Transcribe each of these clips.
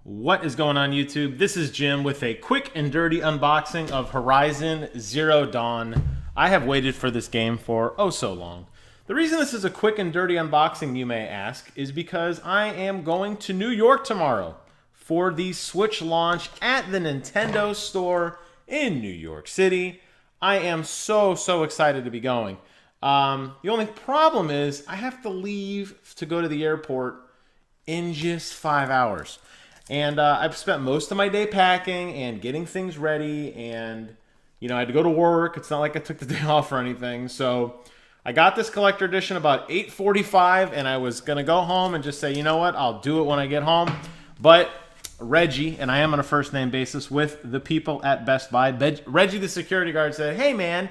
What is going on, YouTube? This is Jim with a quick and dirty unboxing of Horizon Zero Dawn. I have waited for this game for oh so long. The reason this is a quick and dirty unboxing, you may ask, is because I am going to New York tomorrow for the Switch launch at the Nintendo store in New York City. I am so excited to be going. The only problem is I have to leave to go to the airport in just 5 hours. And I've spent most of my day packing and getting things ready, and I had to go to work. It's not like I took the day off or anything. So I got this collector edition about 8:45, and I was gonna go home and just say, you know what, I'll do it when I get home. But Reggie, and I am on a first name basis with the people at Best Buy, Reggie the security guard said, hey man,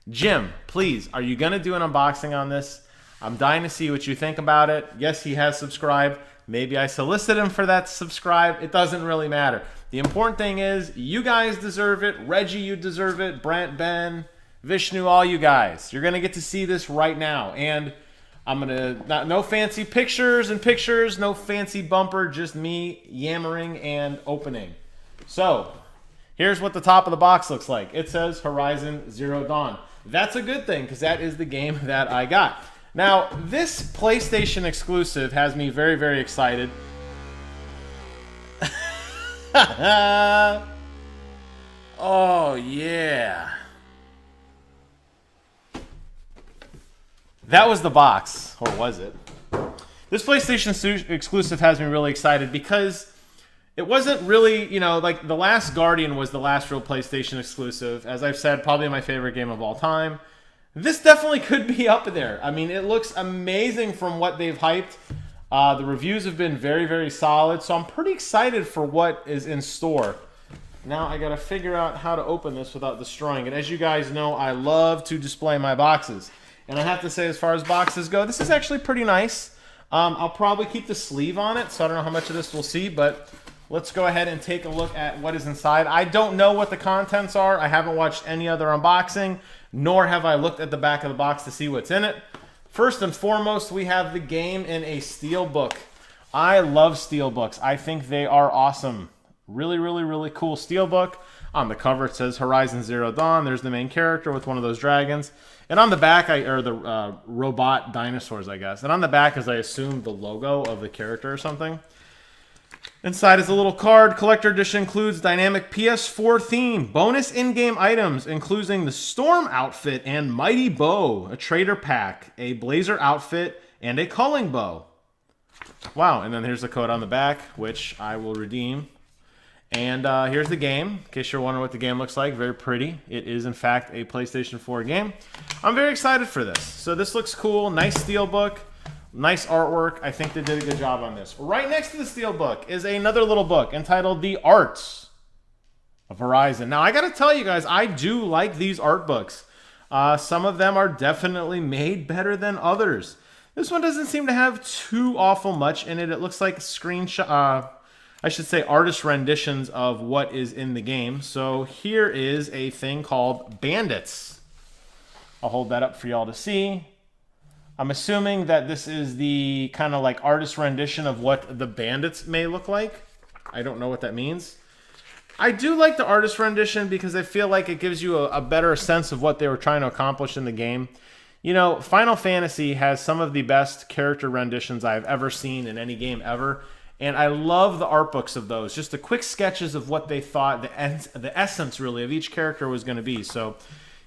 Jim, please, are you gonna do an unboxing on this? I'm dying to see what you think about it. Yes, he has subscribed. Maybe I solicited him for that subscribe. It doesn't really matter. The important thing is you guys deserve it. Reggie, you deserve it. Brent, Ben, Vishnu, all you guys. You're going to get to see this right now. And I'm going to, no fancy pictures, no fancy bumper, just me yammering and opening. So here's what the top of the box looks like. It says Horizon Zero Dawn. That's a good thing because that is the game that I got. Now, this PlayStation exclusive has me very excited. Oh, yeah. That was the box, or was it? This PlayStation exclusive has me really excited because it wasn't really, like The Last Guardian was the last real PlayStation exclusive. As I've said, probably my favorite game of all time. This definitely could be up there. I mean, it looks amazing from what they've hyped. The reviews have been very solid, so I'm pretty excited for what is in store. Now I gotta figure out how to open this without destroying it. As you guys know, I love to display my boxes. And I have to say, as far as boxes go, this is actually pretty nice. I'll probably keep the sleeve on it, so I don't know how much of this we'll see, but let's go ahead and take a look at what is inside. I don't know what the contents are. I haven't watched any other unboxing, nor have I looked at the back of the box to see what's in it. First and foremost, we have the game in a steelbook. I love steelbooks. I think they are awesome. Really cool steelbook. On the cover, it says Horizon Zero Dawn. There's the main character with one of those dragons. And on the back, or the robot dinosaurs, I guess. And on the back is, I assume, the logo of the character or something. Inside is a little card. Collector edition includes dynamic PS4 theme, bonus in-game items, including the Storm outfit and Mighty Bow, a trader pack, a blazer outfit, and a calling bow. Wow, and then here's the code on the back, which I will redeem. And here's the game, in case you're wondering what the game looks like. Very pretty. It is, in fact, a PlayStation 4 game. I'm very excited for this. So this looks cool. Nice steelbook. Nice artwork. I think they did a good job on this. Right next to the steelbook is another little book entitled The Arts of Horizon. Now, I got to tell you guys, I do like these art books. Some of them are definitely made better than others. This one doesn't seem to have too awful much in it. It looks like screenshot, I should say artist renditions of what is in the game. So here is a thing called Bandits. I'll hold that up for y'all to see. I'm assuming that this is the kind of like artist rendition of what the bandits may look like. I don't know what that means. I do like the artist rendition because I feel like it gives you a better sense of what they were trying to accomplish in the game. Final Fantasy has some of the best character renditions I've ever seen in any game ever. And I love the art books of those. Just the quick sketches of what they thought, the essence really of each character was going to be. So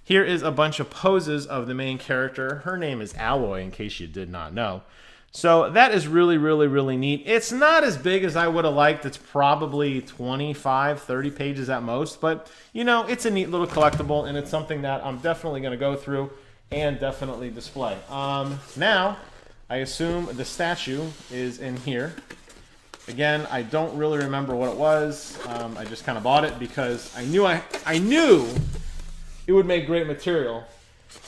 here is a bunch of poses of the main character. Her name is Alloy, in case you did not know. So that is really neat. It's not as big as I would have liked. It's probably 25, 30 pages at most. But, it's a neat little collectible, and it's something that I'm definitely going to go through and definitely display. Now, I assume the statue is in here. Again, I don't really remember what it was. I just kind of bought it because I knew it would make great material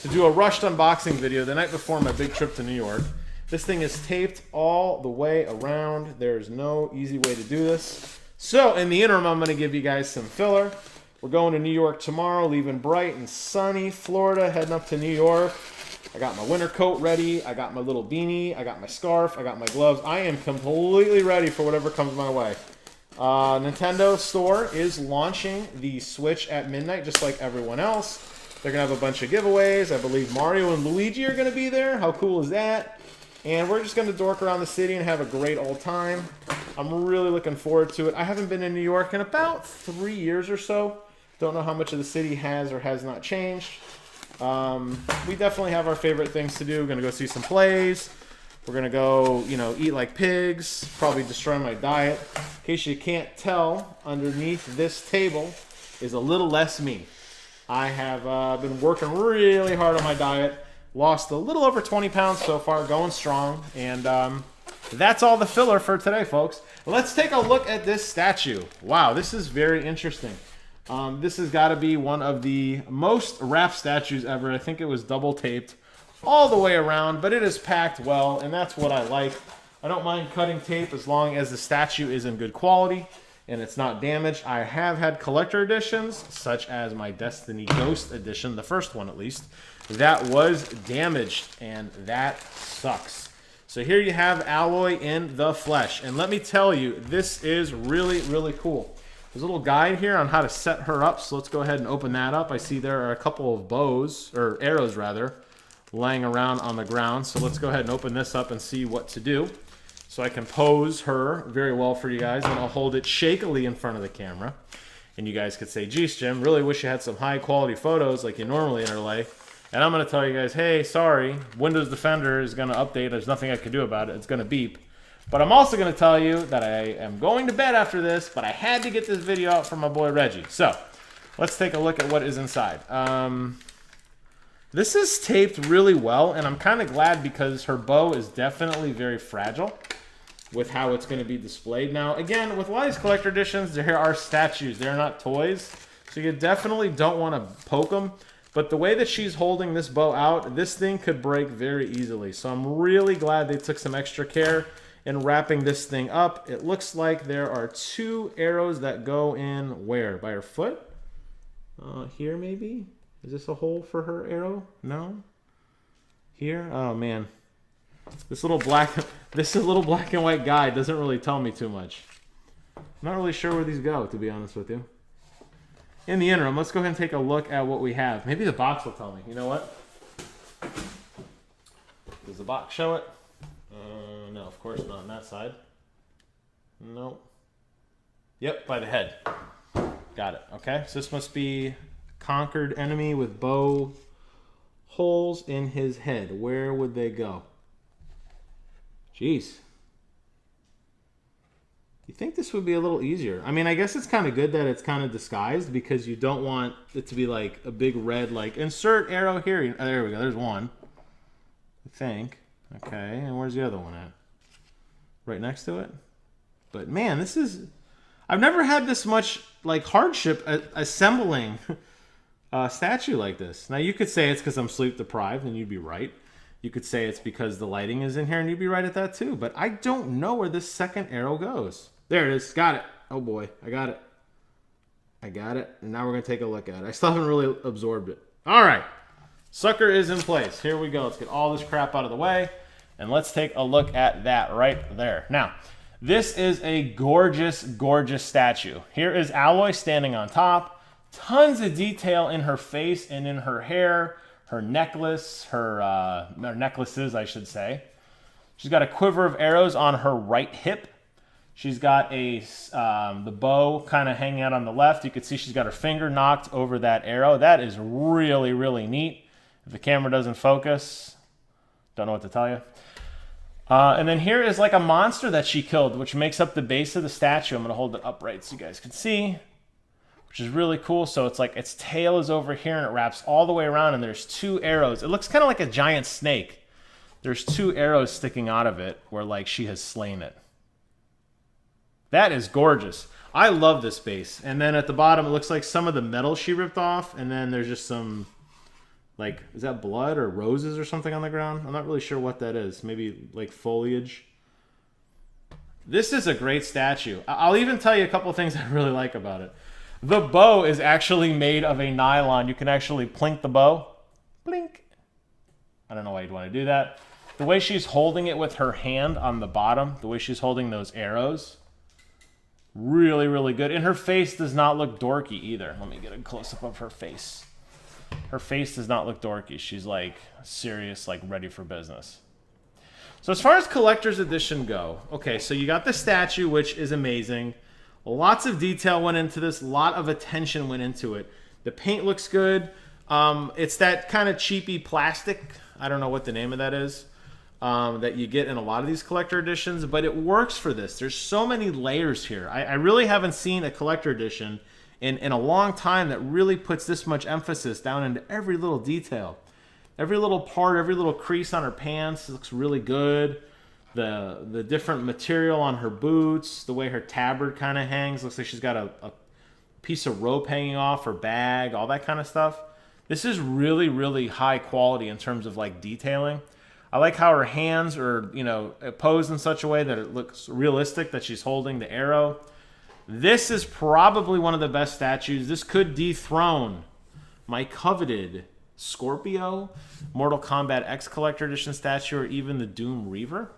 to do a rushed unboxing video the night before my big trip to New York. This thing is taped all the way around. There's no easy way to do this. So in the interim, I'm going to give you guys some filler. We're going to New York tomorrow, leaving bright and sunny Florida, heading up to New York. I got my winter coat ready. I got my little beanie. I got my scarf. I got my gloves. I am completely ready for whatever comes my way. Nintendo Store is launching the Switch at midnight, just like everyone else. They're going to have a bunch of giveaways. I believe Mario and Luigi are going to be there. How cool is that? And we're just going to dork around the city and have a great old time. I'm really looking forward to it. I haven't been in New York in about 3 years or so. Don't know how much of the city has or has not changed. We definitely have our favorite things to do. We're going to go see some plays. We're going to go, you know, eat like pigs. Probably destroy my diet. In case you can't tell, underneath this table is a little less me. I have been working really hard on my diet. Lost a little over 20 pounds so far, going strong. And that's all the filler for today, folks. Let's take a look at this statue. Wow, this is very interesting. This has got to be one of the most wrapped statues ever. I think it was double taped all the way around, but it is packed well, and that's what I like. I don't mind cutting tape as long as the statue is in good quality and it's not damaged. I have had collector editions, such as my Destiny Ghost edition, the first one at least, that was damaged, and that sucks. So here you have Alloy in the flesh, and let me tell you, this is really, really cool. There's a little guide here on how to set her up, so let's go ahead and open that up. I see there are a couple of bows, or arrows rather, laying around on the ground. So let's go ahead and open this up and see what to do. So I can pose her very well for you guys, and I'll hold it shakily in front of the camera. And you guys could say, geez, Jim, really wish you had some high quality photos like you normally interlay. And I'm going to tell you guys, hey, sorry, Windows Defender is going to update. There's nothing I can do about it. It's going to beep. But I'm also going to tell you that I am going to bed after this, but I had to get this video out for my boy Reggie. So let's take a look at what is inside. This is taped really well, and I'm kind of glad because her bow is definitely very fragile with how it's going to be displayed. Now, again, with a lot of these collector editions, there are statues. They're not toys, so you definitely don't want to poke them. But the way that she's holding this bow out, this thing could break very easily. So I'm really glad they took some extra care in wrapping this thing up. It looks like there are 2 arrows that go in where? By her foot? Here maybe? Is this a hole for her arrow? No? Here? Oh man. This little black and white guide doesn't really tell me too much. I'm not really sure where these go, to be honest with you. In the interim, let's go ahead and take a look at what we have. Maybe the box will tell me. You know what? Does the box show it? No, of course not on that side. No. Yep, by the head. Got it. Okay, so this must be conquered enemy with bow holes in his head. Where would they go? Jeez. You think this would be a little easier? I mean, I guess it's kind of good that it's kind of disguised because you don't want it to be like a big red, like, insert arrow here. Oh, there we go. There's one. I think. Okay, and where's the other one at? Right next to it? But man, this is... I've never had this much, like, hardship assembling a statue like this. Now, you could say it's because I'm sleep deprived, and you'd be right. You could say it's because the lighting is in here, and you'd be right at that too. But I don't know where this second arrow goes. There it is. Got it. Oh boy, I got it. I got it. And now we're going to take a look at it. I still haven't really absorbed it. All right. Sucker is in place. Here we go. Let's get all this crap out of the way. And let's take a look at that right there. Now, this is a gorgeous, gorgeous statue. Here is Alloy standing on top. Tons of detail in her face and in her hair, her necklace, her necklaces, I should say. She's got a quiver of arrows on her right hip. She's got the bow kind of hanging out on the left. You can see she's got her finger knocked over that arrow. That is really, really neat. If the camera doesn't focus, don't know what to tell you. And then here is like a monster that she killed, which makes up the base of the statue. I'm going to hold it upright so you guys can see, which is really cool. So it's like its tail is over here and it wraps all the way around, and there's 2 arrows. It looks kind of like a giant snake. There's 2 arrows sticking out of it where like she has slain it. That is gorgeous. I love this base. And then at the bottom, it looks like some of the metal she ripped off, and then there's just some, like, is that blood or roses or something on the ground? I'm not really sure what that is. Maybe like foliage. This is a great statue. I'll even tell you a couple of things I really like about it. The bow is actually made of a nylon. You can actually plink the bow. Blink. I don't know why you'd want to do that. The way she's holding it with her hand on the bottom, the way she's holding those arrows, Really, really good. And her face does not look dorky either. Let me get a close-up of her face. Her face does not look dorky. She's like serious, like ready for business. So as far as collector's edition go, okay, so you got the statue, which is amazing. Lots of detail went into this. A lot of attention went into it. The paint looks good. It's that kind of cheapy plastic. I don't know what the name of that is. That you get in a lot of these collector editions, but it works for this. There's so many layers here. I really haven't seen a collector edition in a long time that really puts this much emphasis down into every little detail. Every little part, every little crease on her pants looks really good. The different material on her boots, the way her tabard kind of hangs, looks like she's got a piece of rope hanging off her bag, all that kind of stuff. This is really, really high quality in terms of like detailing. I like how her hands are, you know, posed in such a way that it looks realistic, that she's holding the arrow. This is probably one of the best statues. This could dethrone my coveted Scorpio, Mortal Kombat X Collector Edition statue, or even the Doom Reaver.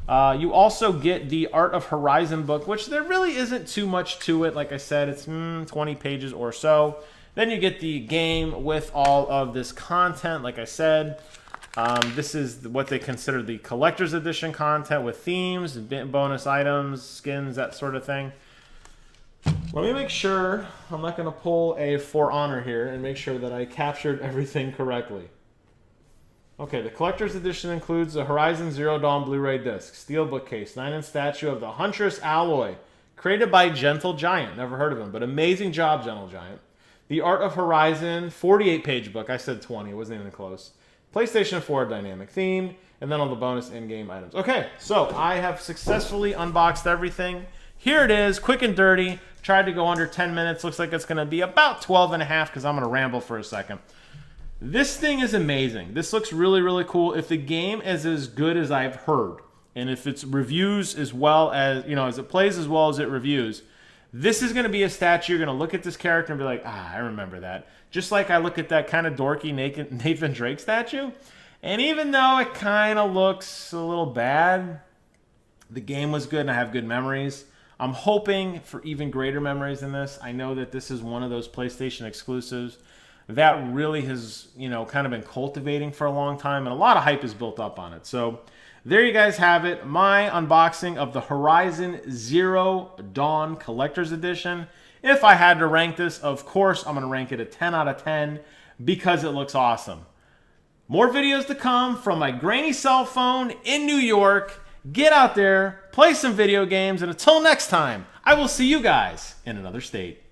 You also get the Art of Horizon book, which there really isn't too much to it. Like I said, it's 20 pages or so. Then you get the game with all of this content, like I said. This is what they consider the collector's edition content with themes, bonus items, skins, that sort of thing. Let me make sure, I'm not going to pull a For Honor here and make sure that I captured everything correctly. Okay, the collector's edition includes a Horizon Zero Dawn Blu-ray disc, steel bookcase, 9-inch statue of the Huntress Alloy, created by Gentle Giant. Never heard of him, but amazing job, Gentle Giant. The Art of Horizon, 48-page book. I said 20, it wasn't even close. PlayStation 4 dynamic theme, and then all the bonus in-game items. Okay, so I have successfully unboxed everything. Here it is, quick and dirty. Tried to go under 10 minutes. Looks like it's going to be about 12 and a half because I'm going to ramble for a second. This thing is amazing. This looks really, really cool. If the game is as good as I've heard, and if its reviews as well as, you know, as it plays as well as it reviews, this is going to be a statue. You're going to look at this character and be like, I remember that. Just like I look at that kind of dorky Nathan Drake statue. And even though it kind of looks a little bad, the game was good and I have good memories. I'm hoping for even greater memories than this. I know that this is one of those PlayStation exclusives that really has, you know, kind of been cultivating for a long time, and a lot of hype is built up on it. So there you guys have it, my unboxing of the Horizon Zero Dawn Collector's Edition. If I had to rank this, of course, I'm going to rank it a 10 out of 10 because it looks awesome. More videos to come from my grainy cell phone in New York. Get out there, play some video games, and until next time, I will see you guys in another state.